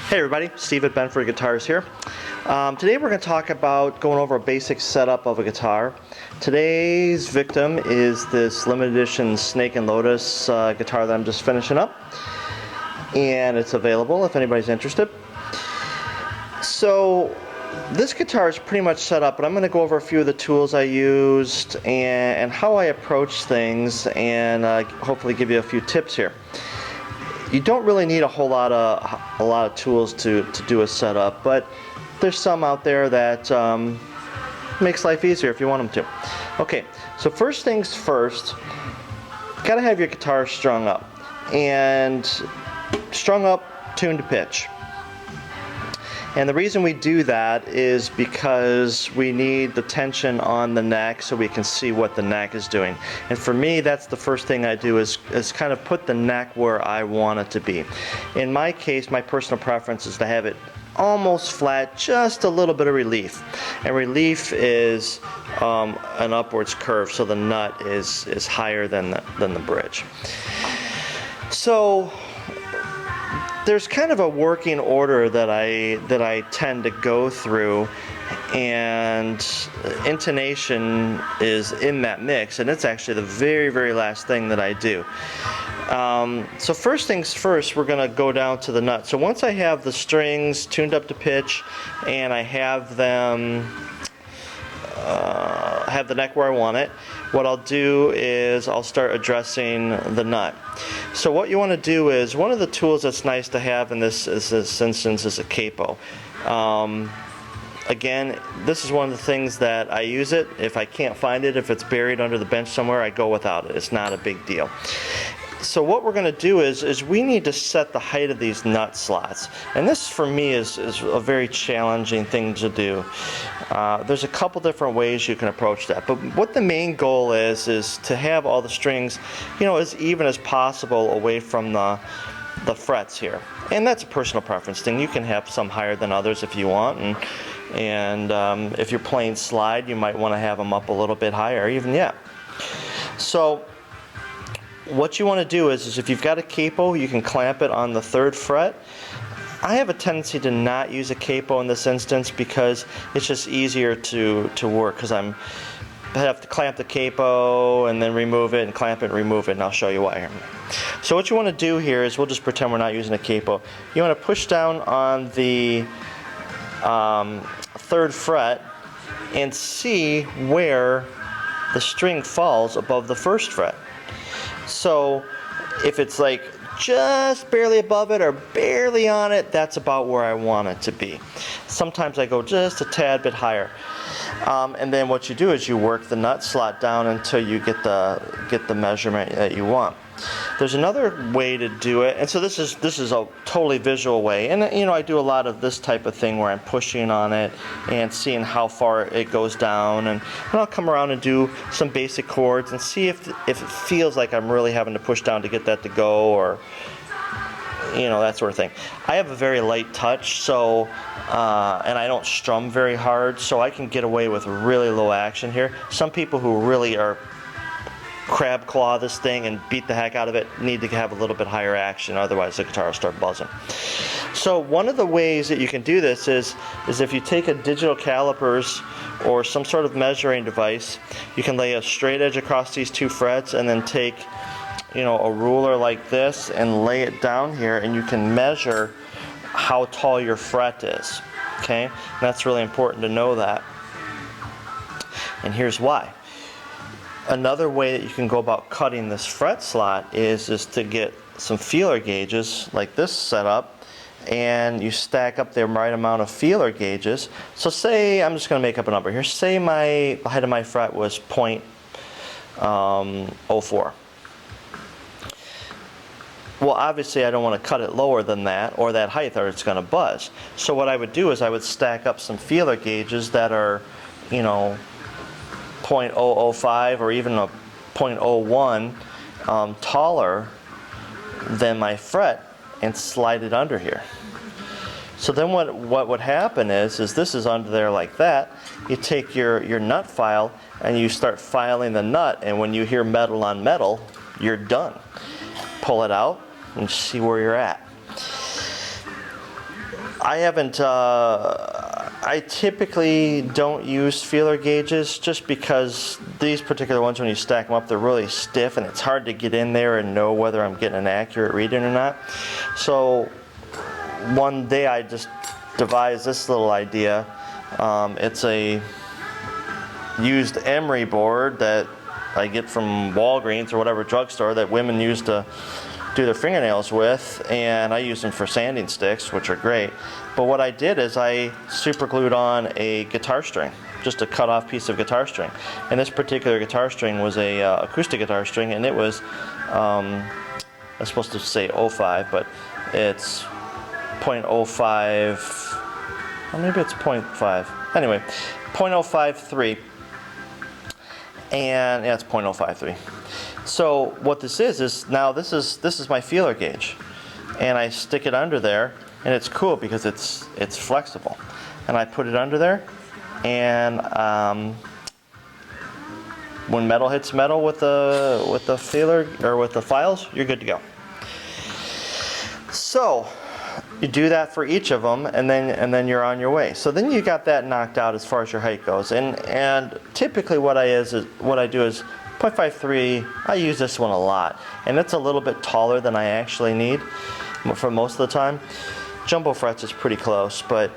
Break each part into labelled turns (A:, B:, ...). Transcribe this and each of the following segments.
A: Hey everybody, Steve at Benford Guitars here. Today we're going to talk about going over a basic setup of a guitar. Today's victim is this limited edition Snake and Lotus guitar that I'm just finishing up. And it's available if anybody's interested. So this guitar is pretty much set up, but I'm going to go over a few of the tools I used and how I approach things, and hopefully give you a few tips here. You don't really need a lot of tools to do a setup, but there's some out there that makes life easier if you want them to. Okay, so first things first, gotta have your guitar strung up, and strung up, tuned to pitch. And the reason we do that is because we need the tension on the neck so we can see what the neck is doing. And for me, that's the first thing I do is kind of put the neck where I want it to be. In my case, my personal preference is to have it almost flat, just a little bit of relief. And relief is an upwards curve, so the nut is higher than the bridge. So there's kind of a working order that I tend to go through, and intonation is in that mix, and it's actually the very last thing that I do. So first things first, we're going to go down to the nut. So once I have the strings tuned up to pitch and I have them have the neck where I want it, what I'll do is I'll start addressing the nut. So what you want to do is, one of the tools that's nice to have in this instance is a capo. Again, this is one of the things that I use it. If I can't find it, if it's buried under the bench somewhere, I go without it. It's not a big deal. So what we're going to do is we need to set the height of these nut slots. And this for me is a very challenging thing to do. There's a couple different ways you can approach that. But what the main goal is to have all the strings, as even as possible away from the frets here. And that's a personal preference thing. You can have some higher than others if you want. And if you're playing slide, you might want to have them up a little bit higher even yet. So what you want to do is if you've got a capo, you can clamp it on the 3rd fret. I have a tendency to not use a capo in this instance because it's just easier to work, because I have to clamp the capo and then remove it and clamp it and remove it, and I'll show you why here. So what you want to do here is, we'll just pretend we're not using a capo. You want to push down on the 3rd fret and see where the string falls above the 1st fret. So if it's like just barely above it or barely on it, that's about where I want it to be. Sometimes I go just a tad bit higher. And then what you do is you work the nut slot down until you get the measurement that you want. There's another way to do it, and so this is a totally visual way. And I do a lot of this type of thing where I'm pushing on it and seeing how far it goes down, and I'll come around and do some basic chords and see if it feels like I'm really having to push down to get that to go, or that sort of thing. I have a very light touch, so and I don't strum very hard, so I can get away with really low action here. Some people who really are crab claw this thing and beat the heck out of it need to have a little bit higher action, otherwise the guitar will start buzzing. So one of the ways that you can do this is if you take a digital calipers or some sort of measuring device, you can lay a straight edge across these 2 frets and then take a ruler like this and lay it down here, and you can measure how tall your fret is. Okay, and that's really important to know that, and here's why. Another way that you can go about cutting this fret slot is to get some feeler gauges like this set up, and you stack up the right amount of feeler gauges. So say, I'm just going to make up a number here, say the height of my fret was 0.04. Well, obviously I don't want to cut it lower than that or that height, or it's going to buzz. So what I would do is I would stack up some feeler gauges that are 0.005 or even a 0.01 taller than my fret, and slide it under here. So then what would happen is this is under there like that. You take your nut file and you start filing the nut, and when you hear metal on metal, you're done. Pull it out and see where you're at. I haven't, I typically don't use feeler gauges just because these particular ones, when you stack them up, they're really stiff and it's hard to get in there and know whether I'm getting an accurate reading or not. So one day I just devised this little idea. It's a used emery board that I get from Walgreens or whatever drugstore that women use to do their fingernails with, and I use them for sanding sticks, which are great. But what I did is I super glued on a guitar string, just a cut off piece of guitar string. And this particular guitar string was a acoustic guitar string, and it was, I was supposed to say 05, but it's 0.05, or maybe it's 0.5. Anyway, 0.053. And yeah, it's 0.053. So what this is now this is my feeler gauge, and I stick it under there, and it's cool because it's flexible, and I put it under there, and when metal hits metal with the feeler or with the files, you're good to go. So you do that for each of them, and then you're on your way. So then you got that knocked out as far as your height goes, and typically what I do is 0.53. I use this one a lot, and it's a little bit taller than I actually need for most of the time. Jumbo frets is pretty close, but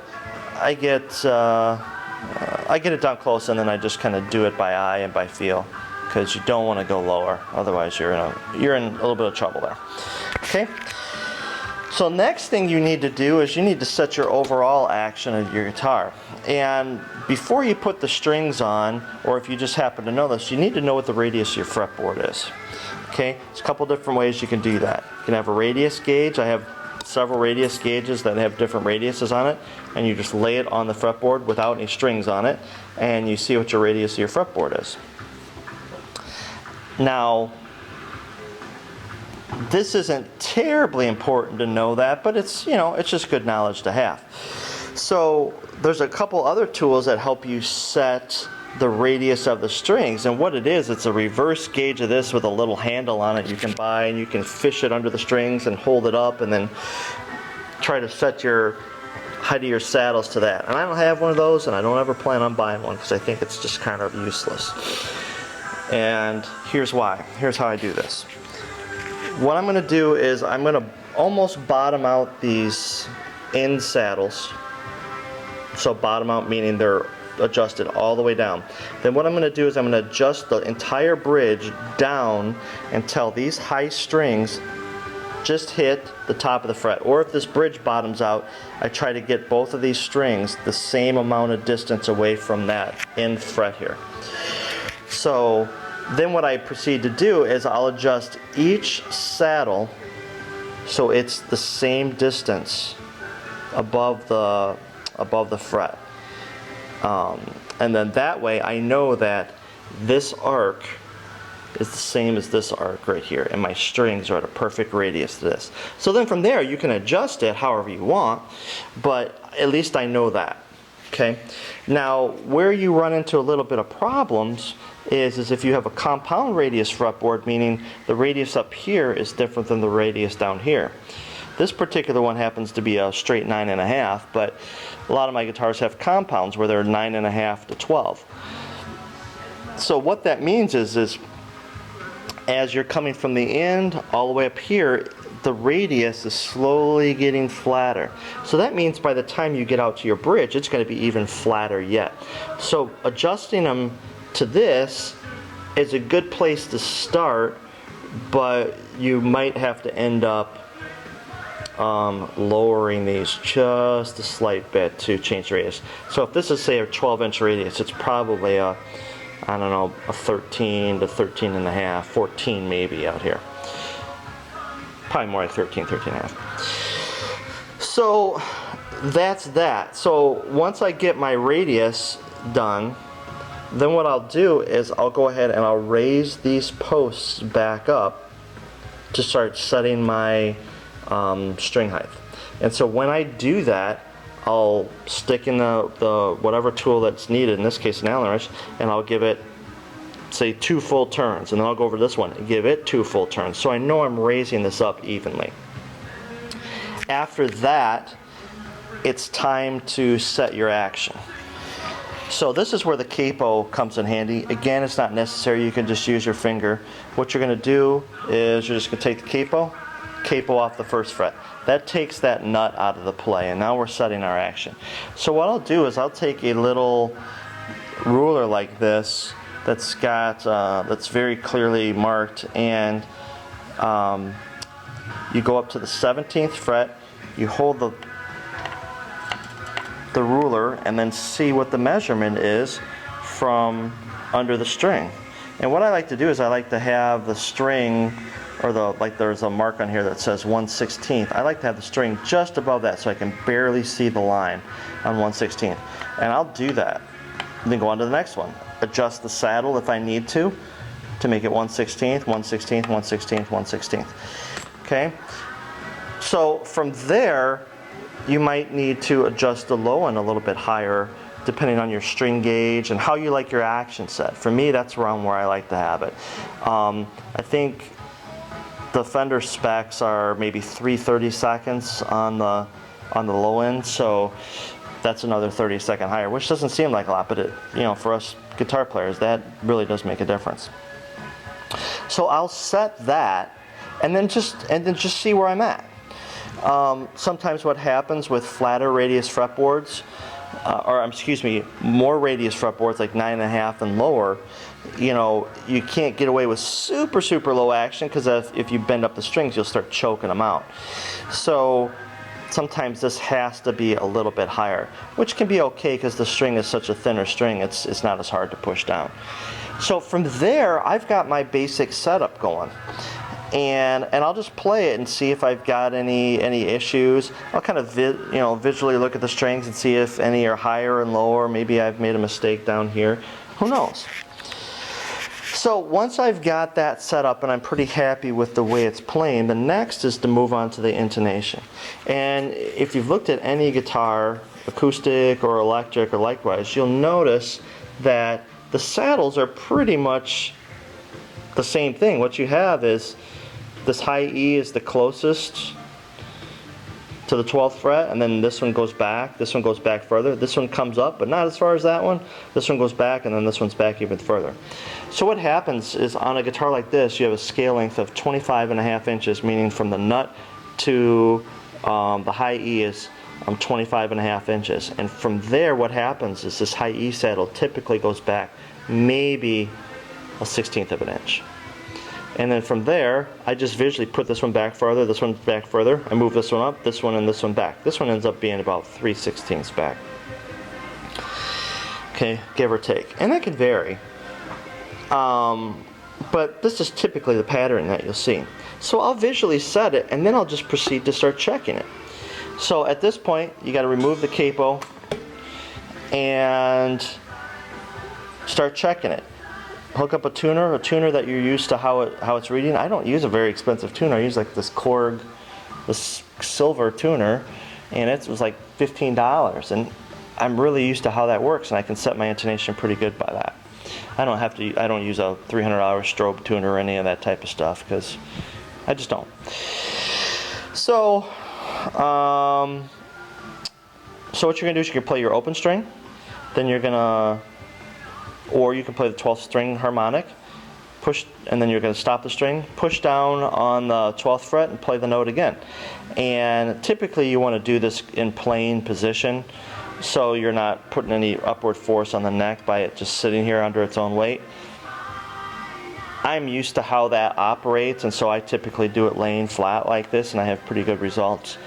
A: I get it down close, and then I just kind of do it by eye and by feel, because you don't want to go lower. Otherwise, you're in a little bit of trouble there. Okay. So next thing you need to do is you need to set your overall action of your guitar. And before you put the strings on, or if you just happen to know this, you need to know what the radius of your fretboard is. Okay, there's a couple different ways you can do that. You can have a radius gauge. I have several radius gauges that have different radiuses on it, and you just lay it on the fretboard without any strings on it, and you see what your radius of your fretboard is. Now, this isn't terribly important to know that, but it's just good knowledge to have. So there's a couple other tools that help you set the radius of the strings, and what it is, it's a reverse gauge of this with a little handle on it you can buy, and you can fish it under the strings and hold it up and then try to set your height of your saddles to that. And I don't have one of those, and I don't ever plan on buying one because I think it's just kind of useless. And here's why. Here's how I do this. What I'm going to do is I'm going to almost bottom out these end saddles. So bottom out meaning they're adjusted all the way down. Then what I'm going to do is I'm going to adjust the entire bridge down until these high strings just hit the top of the fret. Or if this bridge bottoms out, I try to get both of these strings the same amount of distance away from that end fret here. So then what I proceed to do is I'll adjust each saddle so it's the same distance above the fret. And then that way I know that this arc is the same as this arc right here, and my strings are at a perfect radius to this. So then from there you can adjust it however you want, but at least I know that. Okay. Now where you run into a little bit of problems is if you have a compound radius fretboard, meaning the radius up here is different than the radius down here. This particular one happens to be a straight 9.5, but a lot of my guitars have compounds where they're 9.5 to 12. So what that means is as you're coming from the end all the way up here, the radius is slowly getting flatter. So that means by the time you get out to your bridge, it's going to be even flatter yet. So adjusting them to this is a good place to start, but you might have to end up lowering these just a slight bit to change the radius. So if this is, say, a 12-inch radius, it's probably a 13 to 13 and a half, 14 maybe out here. Probably more like 13 and a half. So that's that. So once I get my radius done, then what I'll do is I'll go ahead and I'll raise these posts back up to start setting my string height. And so when I do that, I'll stick in the whatever tool that's needed, in this case an Allen wrench, and I'll give it, say, 2 full turns, and then I'll go over this one and give it 2 full turns. So I know I'm raising this up evenly. After that, it's time to set your action. So this is where the capo comes in handy. Again, it's not necessary. You can just use your finger. What you're going to do is you're just going to take the capo off the first fret. That takes that nut out of the play, and now we're setting our action. So what I'll do is I'll take a little ruler like this that's got that's very clearly marked, and you go up to the 17th fret, you hold the ruler, and then see what the measurement is from under the string. And what I like to do is I like to have the string, or like there's a mark on here that says 1/16. I like to have the string just above that so I can barely see the line on 1/16. And I'll do that. And then go on to the next one. Adjust the saddle if I need to make it 1/16, 1/16, 1/16, 1/16. Okay? So from there, you might need to adjust the low end a little bit higher depending on your string gauge and how you like your action set. For me, that's around where I like to have it. I think the Fender specs are maybe 3/32 on the low end, so that's another 30-second higher, which doesn't seem like a lot, but for us guitar players, that really does make a difference. So I'll set that, and then just see where I'm at. Sometimes what happens with flatter radius fretboards, more radius fretboards like 9.5 and lower, you can't get away with super low action, because if you bend up the strings, you'll start choking them out. So sometimes this has to be a little bit higher, which can be okay because the string is such a thinner string, it's not as hard to push down. So from there, I've got my basic setup going. And I'll just play it and see if I've got any issues. I'll kind of visually look at the strings and see if any are higher and lower. Maybe I've made a mistake down here. Who knows? So once I've got that set up and I'm pretty happy with the way it's playing, the next is to move on to the intonation. And if you've looked at any guitar, acoustic or electric or likewise, you'll notice that the saddles are pretty much the same thing. What you have is this high E is the closest to the 12th fret, and then this one goes back further. This one comes up, but not as far as that one. This one goes back, and then this one's back even further. So what happens is on a guitar like this, you have a scale length of 25.5 inches, meaning from the nut to the high E is 25.5 inches. And from there, what happens is this high E saddle typically goes back maybe 1/16 of an inch. And then from there, I just visually put this one back further, this one back further. I move this one up, this one, and this one back. This one ends up being about 3/16 back. Okay, give or take. And that can vary. But this is typically the pattern that you'll see. So I'll visually set it, and then I'll just proceed to start checking it. So at this point, you got to remove the capo and start checking it. Hook up a tuner that you're used to how it's reading. I don't use a very expensive tuner. I use like this Korg, this silver tuner, and it was like $15. And I'm really used to how that works, and I can set my intonation pretty good by that. I don't use a $300 strobe tuner or any of that type of stuff, because I just don't. So, so what you're gonna do is you can play your open string, then you're gonna. Or you can play the 12th string harmonic, push, and then you're going to stop the string, push down on the 12th fret, and play the note again. And typically you want to do this in playing position, so you're not putting any upward force on the neck by it just sitting here under its own weight. I'm used to how that operates, and so I typically do it laying flat like this, and I have pretty good results.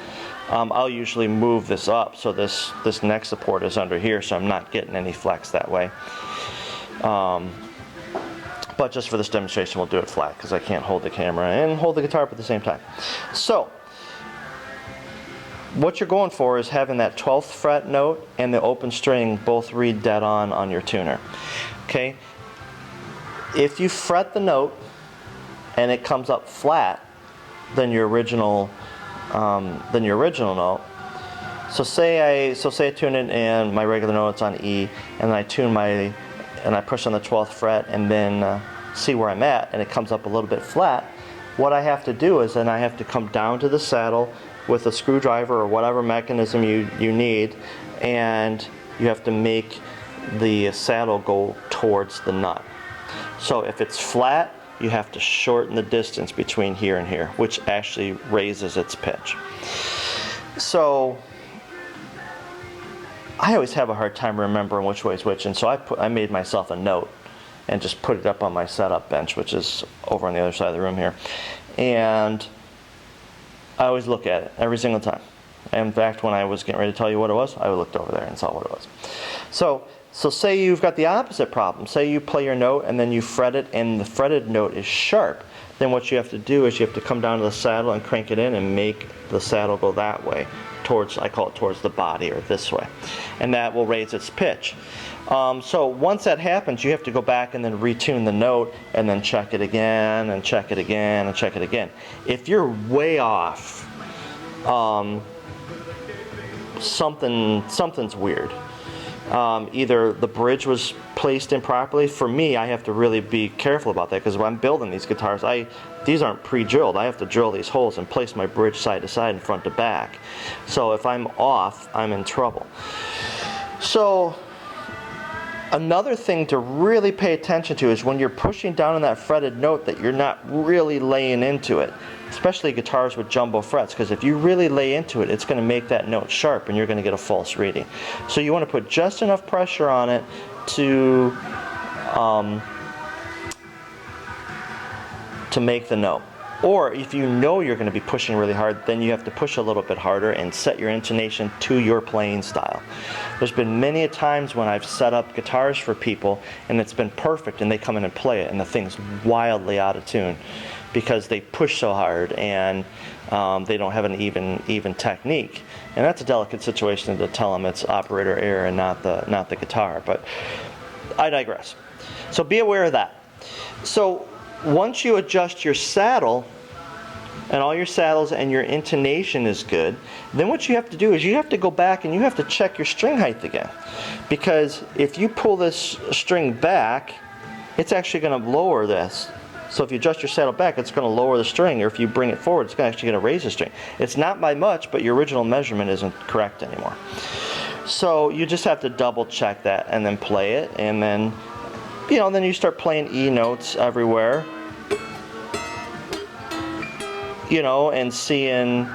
A: I'll usually move this up so this neck support is under here, so I'm not getting any flex that way. But just for this demonstration, we'll do it flat because I can't hold the camera and hold the guitar up at the same time. So what you're going for is having that 12th fret note and the open string both read dead on your tuner. Okay? If you fret the note and it comes up flat than your original note. So say I tune it and my regular note's on E, and I push on the 12th fret and then see where I'm at, and it comes up a little bit flat. What I have to do is then I have to come down to the saddle, with a screwdriver or whatever mechanism you need, and you have to make the saddle go towards the nut. So if it's flat, you have to shorten the distance between here and here, which actually raises its pitch. So I always have a hard time remembering which way is which, and so I made myself a note and just put it up on my setup bench, which is over on the other side of the room here. And I always look at it every single time. And in fact, when I was getting ready to tell you what it was, I looked over there and saw what it was. So say you've got the opposite problem. Say you play your note and then you fret it and the fretted note is sharp. Then what you have to do is you have to come down to the saddle and crank it in and make the saddle go that way, towards, I call it towards the body, or this way. And that will raise its pitch. So once that happens, you have to go back and then retune the note and then check it again and check it again and check it again. If you're way off, something's weird. Either the bridge was placed improperly. For me, I have to really be careful about that, because when I'm building these guitars, these aren't pre-drilled. I have to drill these holes and place my bridge side to side and front to back. So if I'm off, I'm in trouble. So another thing to really pay attention to is when you're pushing down on that fretted note that you're not really laying into it, especially guitars with jumbo frets, because if you really lay into it, it's going to make that note sharp and you're going to get a false reading. So you want to put just enough pressure on it to make the note. Or if you know you're going to be pushing really hard, then you have to push a little bit harder and set your intonation to your playing style. There's been many a times when I've set up guitars for people and it's been perfect and they come in and play it and the thing's wildly out of tune because they push so hard and they don't have an even technique. And that's a delicate situation to tell them it's operator error and not the guitar. But I digress. So be aware of that. So once you adjust your saddle and all your saddles and your intonation is good, then what you have to do is you have to go back and you have to check your string height again. Because if you pull this string back, it's actually going to lower this. So if you adjust your saddle back, it's going to lower the string, or if you bring it forward, it's actually going to raise the string. It's not by much, but your original measurement isn't correct anymore. So you just have to double check that and then play it, and then then you start playing E notes everywhere, and seeing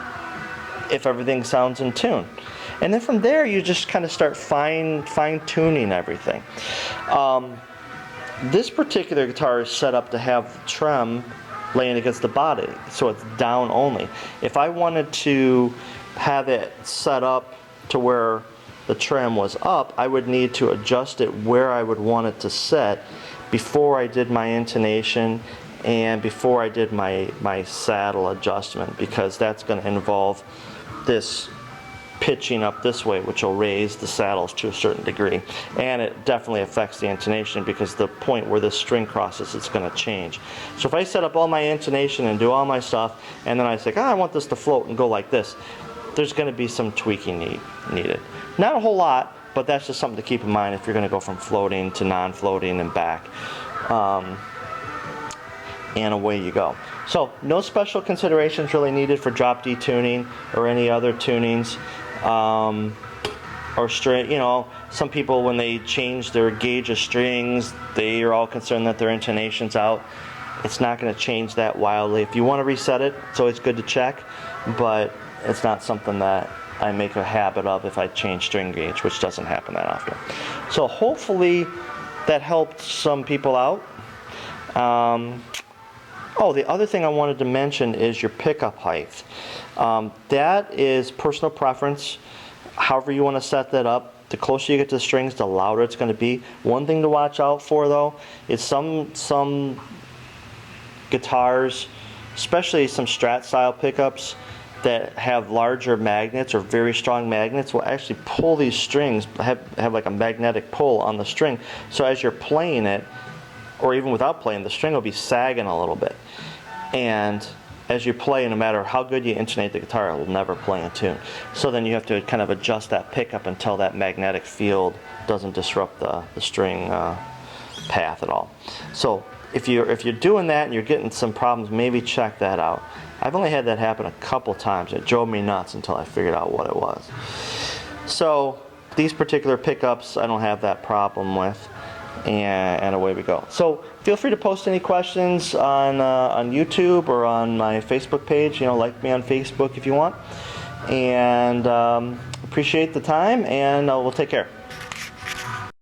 A: if everything sounds in tune. And then from there, you just kind of start fine-tuning everything. This particular guitar is set up to have trem laying against the body, so it's down only. If I wanted to have it set up to where the trem was up, I would need to adjust it where I would want it to set before I did my intonation and before I did my saddle adjustment, because that's going to involve this pitching up this way, which will raise the saddles to a certain degree. And it definitely affects the intonation, because the point where this string crosses, it's going to change. So if I set up all my intonation and do all my stuff, and then I say, I want this to float and go like this, there's going to be some tweaking needed. Not a whole lot, but that's just something to keep in mind if you're going to go from floating to non-floating and back. And away you go. So no special considerations really needed for drop D tuning or any other tunings. Or string, some people, when they change their gauge of strings, they are all concerned that their intonation's out. It's not going to change that wildly. If you want to reset it, it's always good to check, but it's not something that I make a habit of if I change string gauge, which doesn't happen that often. So hopefully that helped some people out. The other thing I wanted to mention is your pickup height. That is personal preference. However you want to set that up. The closer you get to the strings, the louder it's going to be. One thing to watch out for, though, is some guitars, especially some Strat style pickups that have larger magnets or very strong magnets, will actually pull these strings, have like a magnetic pull on the string. So as you're playing it, or even without playing, the string will be sagging a little bit. And as you play, no matter how good you intonate the guitar, it will never play in tune. So then you have to kind of adjust that pickup until that magnetic field doesn't disrupt the string path at all. So if you're doing that and you're getting some problems, maybe check that out. I've only had that happen a couple times. It drove me nuts until I figured out what it was. So these particular pickups I don't have that problem with, and away we go. So feel free to post any questions on YouTube or on my Facebook page. Like me on Facebook if you want. And appreciate the time, and we'll take care.